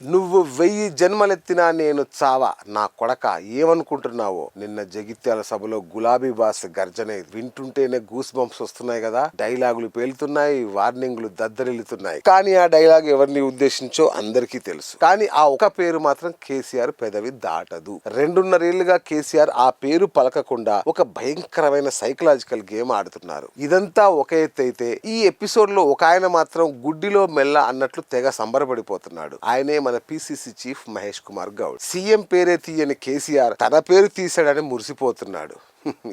నువ్వు 1000 జన్మలెత్తినా నేను చావా నా కొడక ఏమనుకుంటున్నావో. నిన్న జగిత్యాల సభలో గులాబీ బాస్ గర్జనే వింటుంటేనే గూస్ బంప్స్ వస్తున్నాయి కదా. డైలాగులు పేలుతున్నాయి, వార్నింగ్లు దద్దరిల్లుతున్నాయి. కానీ ఆ డైలాగ్ ఎవరిని ఉద్దేశించో అందరికీ తెలుసు. కానీ ఆ ఒక పేరు మాత్రం కేసీఆర్ పెదవి దాటదు. 2.5 ఏళ్లుగా కేసీఆర్ ఆ పేరు పలకకుండా ఒక భయంకరమైన సైకలాజికల్ గేమ్ ఆడుతున్నారు. ఇదంతా ఒక ఎత్తు అయితే, ఈ ఎపిసోడ్ లో ఒక ఆయన మాత్రం గుడ్డిలో మెల్ల అన్నట్లు తెగ సంబరపడిపోతున్నాడు. ఆయనే మన PCC chief Mahesh Kumar Goud. CM పేరే తీయని కేసీఆర్ తన పేరు తీసాడని మురిసిపోతున్నాడు.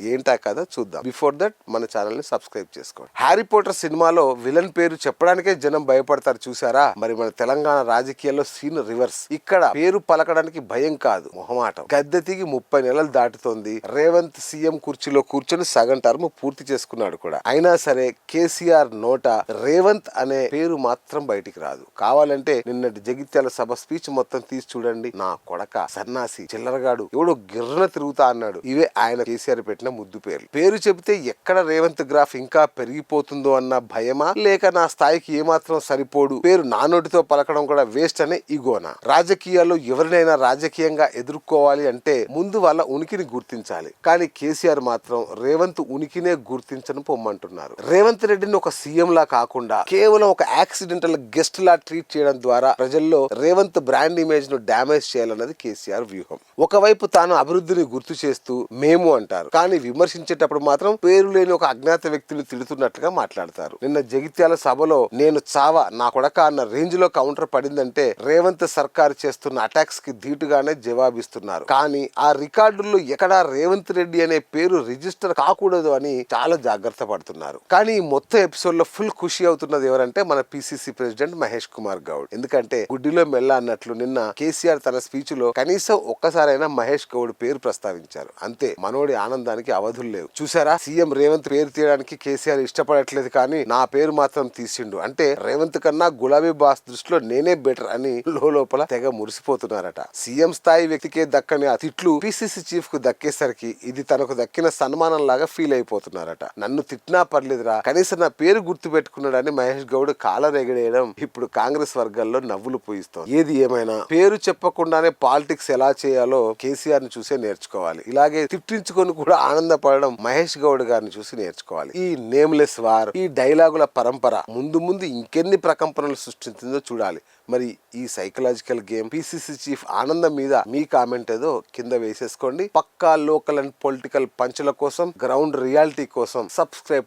ఏంటా కదా చూద్దాం. బిఫోర్ దట్ మన ఛానల్ ని సబ్స్క్రైబ్ చేసుకోండి. హ్యారీ పోటర్ సినిమాలో విలన్ పేరు చెప్పడానికే జనం భయపడతారు చూసారా. మరి మన తెలంగాణ రాజకీయాల్లో సీన్ రివర్స్. ఇక్కడ పేరు పలకడానికి భయం కాదు, మొహమాటం. గద్దె దిగి 30 నెలలు దాటుతోంది. రేవంత్ సీఎం కుర్చీలో కూర్చొని సగం టర్మ్ పూర్తి చేసుకున్నాడు కూడా. అయినా సరే కేసీఆర్ నోట రేవంత్ అనే పేరు మాత్రం బయటికి రాదు. కావాలంటే నిన్నటి జగిత్యాల సభ స్పీచ్ మొత్తం తీసి చూడండి. నా కొడక సన్నాసి చిల్లరగాడు ఎవడో గిర్రన తిరుగుతా అన్నాడు. ఇవే ఆయన కేసీఆర్ పెట్టిన ముద్దు పేర్లు. పేరు చెబితే ఎక్కడ రేవంత్ గ్రాఫ్ ఇంకా పెరిగిపోతుందో అన్న భయమా, లేక నా స్థాయికి ఏమాత్రం సరిపోడు, పేరు నా నోటితో పలకడం కూడా వేస్ట్ అనే ఇగోనా. రాజకీయాల్లో ఎవరినైనా రాజకీయంగా ఎదుర్కోవాలి అంటే ముందు వాళ్ళ ఉనికిని గుర్తించాలి. కానీ కేసీఆర్ మాత్రం రేవంత్ ఉనికినే గుర్తించను పొమ్మంటున్నారు. రేవంత్ రెడ్డిని ఒక సీఎం లా కాకుండా కేవలం ఒక యాక్సిడెంటల్ గెస్ట్ లా ట్రీట్ చేయడం ద్వారా ప్రజల్లో రేవంత్ బ్రాండ్ ఇమేజ్ ను డ్యామేజ్ చేయాలన్నది కేసీఆర్ వ్యూహం. ఒకవైపు తాను అభివృద్ధిని గుర్తు చేస్తూ మేము అంటారు, కానీ విమర్శించేటప్పుడు మాత్రం పేరు లేని ఒక అజ్ఞాత వ్యక్తిని తిడుతున్నట్లుగా మాట్లాడతారు. నిన్న జగిత్యాల సభలో నేను చావా నా కొడక అన్న రేంజ్ లో కౌంటర్ పడిందంటే రేవంత్ సర్కార్ చేస్తున్న అటాక్స్ కి ధీటుగానే జవాబిస్తున్నారు. కానీ ఆ రికార్డుల్లో ఎక్కడా రేవంత్ రెడ్డి అనే పేరు రిజిస్టర్ కాకూడదు అని చాలా జాగ్రత్త పడుతున్నారు. కానీ ఈ మొత్తం ఎపిసోడ్ లో ఫుల్ ఖుషి అవుతున్నది ఎవరంటే మన పిసిసి ప్రెసిడెంట్ మహేష్ కుమార్ గౌడ్. ఎందుకంటే గుడ్డిలో మెల్ల అన్నట్లు నిన్న కేసీఆర్ తన స్పీచ్ లో కనీసం ఒక్కసారైనా మహేష్ గౌడ్ పేరు ప్రస్తావించారు. అంతే, మనోడి ఆనందానికి అవధులు లేవు. చూసారా, సీఎం రేవంత్ పేరు తీయడానికి కేసీఆర్ ఇష్టపడట్లేదు, కానీ నా పేరు మాత్రం తీసిండు అంటే రేవంత్ కన్నా గులాబీ బాస్ దృష్టిలో నేనే బెటర్ అని లోపల తెగ మురిసిపోతున్నారట. సీఎం స్థాయి వ్యక్తికే దక్కని ఆ తిట్లు పిసిసి చీఫ్ కు దక్కేసరికి ఇది తనకు దక్కిన సన్మానం లాగా ఫీల్ అయిపోతున్నారట. నన్ను తిట్టినా పర్లేదురా, కనీసం నా పేరు గుర్తు పెట్టుకున్నాడని మహేష్ గౌడ్ కాలరెగడేయడం ఇప్పుడు కాంగ్రెస్ వర్గాల్లో నవ్వులు పూయిస్తోంది. ఏది ఏమైనా పేరు చెప్పకుండానే పాలిటిక్స్ ఎలా చేయాలో కేసీఆర్ ని చూసే నేర్చుకోవాలి. ఇలాగే తిట్టించుకొని కూడా ఆనందపడడం మహేష్ గౌడ్ గారిని చూసి నేర్చుకోవాలి. ఈ నేమ్లెస్ వార్, ఈ డైలాగుల పరంపర ముందు ముందు ఇంకెన్ని ప్రకంపనలు సృష్టించిందో చూడాలి. మరి ఈ సైకలాజికల్ గేమ్ పిసిసి చీఫ్ ఆనందం మీద మీ కామెంట్ ఏదో కింద వేసేసుకోండి. పక్కా లోకల్ అండ్ పొలిటికల్ పంచుల కోసం, గ్రౌండ్ రియాలిటీ కోసం సబ్స్క్రైబ్